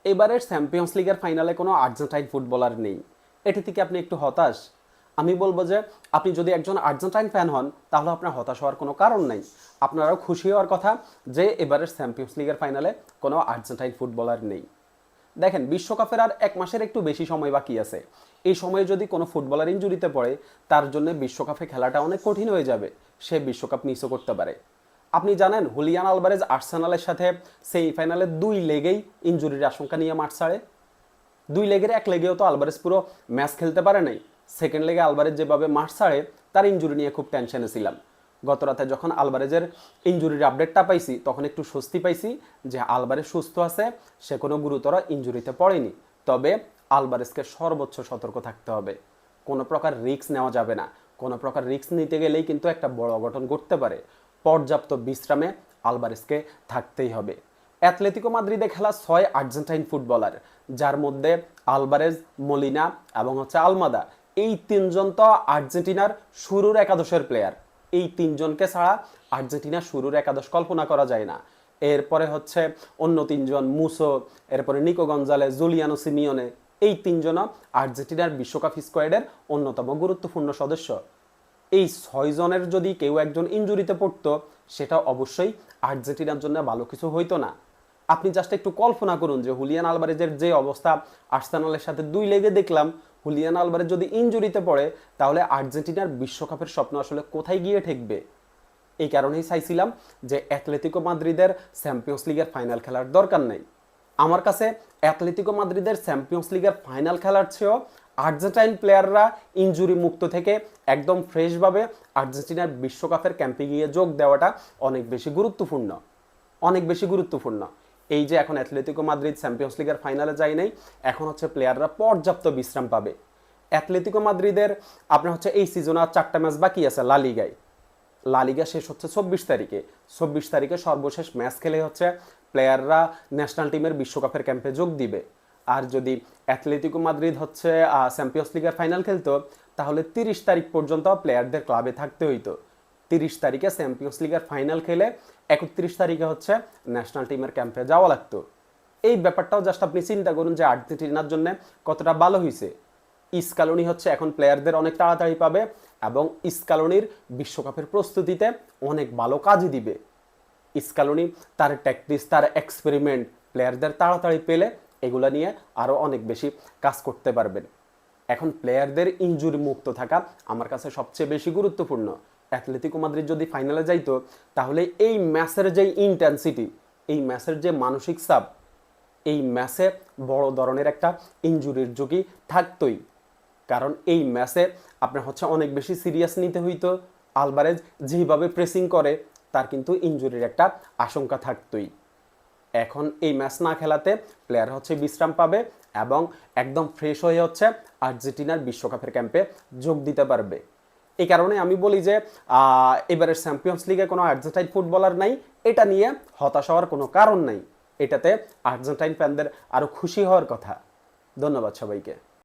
এবারের চ্যাম্পিয়ন্স লিগের ফাইনালে কোনো আর্জেন্টাইন ফুটবলার নেই। এটি থেকে আপনি একটু হতাশ? আমি বলবো যে আপনি যদি একজন আর্জেন্টাইন ফ্যান হন তাহলে আপনার হতাশ হওয়ার কোনো কারণ নেই। আপনারাও খুশি হওয়ার কথা যে এবারের চ্যাম্পিয়ন্স লিগের ফাইনালে কোনো আর্জেন্টাইন ফুটবলার নেই। দেখেন, বিশ্বকাপের আর এক মাসের একটু বেশি সময় বাকি আছে। এই সময়ে যদি কোনো ফুটবলার ইনজুরিতে পড়ে, তার জন্য বিশ্বকাপে খেলাটা অনেক কঠিন হয়ে যাবে। সে বিশ্বকাপ মিসও করতে পারে। আপনি জানেন হুলিয়ান আলভারেজ আর্সেনালের সাথে সেমিফাইনালে 2 লেগেই ইনজুরির আশঙ্কা নিয়ে মাঠ ছাড়ে। 2 লেগের 1 লেগেও তো আলভারেজ পুরো ম্যাচ খেলতে পারে নাই। সেকেন্ড লেগে আলভারেজ যেভাবে মাঠ ছাড়ে, তার ইনজুরি নিয়ে খুব টেনশনে ছিলাম। গত রাতে যখন আলভারেজের ইনজুরির আপডেটটা পাইছি তখন একটু স্বস্তি পাইছি যে আলভারেজ সুস্থ আছে, সে কোনো গুরুতর ইনজুরিতে পড়েনি। তবে আলভারেজকে সর্বোচ্চ সতর্ক থাকতে হবে। কোনো প্রকার রিস্ক নেওয়া যাবে না। কোনো প্রকার রিস্ক নিতে গেলেই কিন্তু একটা বড় অঘটন ঘটতে পারে। পর্যাপ্ত বিশ্রামে আলভারেজকে থাকতেই হবে। অ্যাথলেটিকো মাদ্রিদে খেলা 6 আর্জেন্টাইন ফুটবলার, যার মধ্যে আলভারেজ, মলিনা এবং আলমাদা, এই 3জন তো আর্জেন্টিনার শুরুর একাদশের প্লেয়ার। এই 3জনকে ছাড়া আর্জেন্টিনার শুরুর একাদশ কল্পনা করা যায় না। এরপরে অন্য 3জন, মুসো, এরপরে নিকো গঞ্জালেস, জুলিয়ানো সিমিওনে, এই 3জনও আর্জেন্টিনার বিশ্বকাপ স্কোয়াডের অন্যতম গুরুত্বপূর্ণ সদস্য। এই 6জনের যদি কেউ একজন ইনজুরিতে পড়তো, সেটা অবশ্যই আর্জেন্টিনার জন্য ভালো কিছু হইতো না। আপনি জাস্ট একটু কল্পনা করুন যে হুলিয়ান আলভারেজের যে অবস্থা, আর্সেনালের সাথে 2 লেগে দেখলাম, হুলিয়ান আলভারেজ যদি ইনজুরিতে পড়ে তাহলে আর্জেন্টিনার বিশ্বকাপের স্বপ্ন আসলে কোথায় গিয়ে ঠেকবে। এই কারণেই চাইছিলাম যে অ্যাথলেটিকো মাদ্রিদের চ্যাম্পিয়ন্স লিগের ফাইনাল খেলার দরকার নেই। আমার কাছে অ্যাথলেটিকো মাদ্রিদের চ্যাম্পিয়ন্স লিগের ফাইনাল খেলার চেয়েও আর্জেন্টাইন প্লেয়াররা ইনজুরি মুক্ত থেকে একদম ফ্রেশভাবে আর্জেন্টিনার বিশ্বকাপের ক্যাম্পে গিয়ে যোগ দেওয়াটা অনেক বেশি গুরুত্বপূর্ণ। অনেক বেশি গুরুত্বপূর্ণ। এই যে এখন অ্যাথলেটিকো মাদ্রিদ চ্যাম্পিয়ন্স লিগের ফাইনালে যায় নাই, এখন প্লেয়াররা পর্যাপ্ত বিশ্রাম পাবে। অ্যাথলেটিকো মাদ্রিদের আপনার এই সিজনে আর 4টা ম্যাচ বাকি আছে লা লিগায়। লা লিগা শেষ হচ্ছে 24 তারিখে। 24 তারিখে সর্বশেষ ম্যাচ খেলে প্লেয়াররা ন্যাশনাল টিমের বিশ্বকাপের ক্যাম্পে যোগ দিবে। আর যদি অ্যাথলেটিকো মাদ্রিদ চ্যাম্পিয়ন্স লিগের ফাইনাল খেলতো, তাহলে 30 তারিখ পর্যন্ত প্লেয়ারদের ক্লাবে থাকতে হইতো। 30 তারিখে চ্যাম্পিয়ন্স লিগের ফাইনাল খেলে 31 তারিখে ন্যাশনাল টিমের ক্যাম্পে যাওয়া লাগতো। এই ব্যাপারটাও জাস্ট আপনি চিন্তা করুন যে আর্জেন্টিনার জন্য কতটা ভালো হয়েছে। স্কালোনি এখন প্লেয়ারদের অনেক তাড়াতাড়ি পাবে এবং স্কালোনির বিশ্বকাপের প্রস্তুতিতে অনেক ভালো কাজই দিবে। স্কালোনি তার ট্যাকটিক্স, তার এক্সপেরিমেন্ট প্লেয়ারদের তাড়াতাড়ি পেলে এগুলো নিয়ে আরও অনেক বেশি কাজ করতে পারবেন। এখন প্লেয়ারদের ইনজুরি মুক্ত থাকা আমার কাছে সবচেয়ে বেশি গুরুত্বপূর্ণ। অ্যাথলেটিকো মাদ্রিদ যদি ফাইনালে যাইতো, তাহলে এই ম্যাচের যে ইন্টেন্সিটি, এই ম্যাচের যে মানসিক চাপ, এই ম্যাচে বড় ধরনের একটা ইনজুরির ঝুঁকি থাকতোই। কারণ এই ম্যাচে আপনার অনেক বেশি সিরিয়াস নিতে হইতো। আলভারেজ যেভাবে প্রেসিং করে, তার কিন্তু ইনজুরির একটা আশঙ্কা থাকতোই। এখন এই ম্যাচ না খেলাতে প্লেয়ার বিশ্রাম পাবে এবং একদম ফ্রেশ হয়ে আর্জেন্টিনার বিশ্বকাপের ক্যাম্পে যোগ দিতে পারবে। এই কারণে আমি বলি যে এবারের চ্যাম্পিয়ন্স লিগে কোনো আর্জেন্টাইন ফুটবলার নাই, এটা নিয়ে হতাশ হওয়ার কোনো কারণ নাই। এটাতে আর্জেন্টাইন ফ্যানদের আরও খুশি হওয়ার কথা। ধন্যবাদ সবাইকে।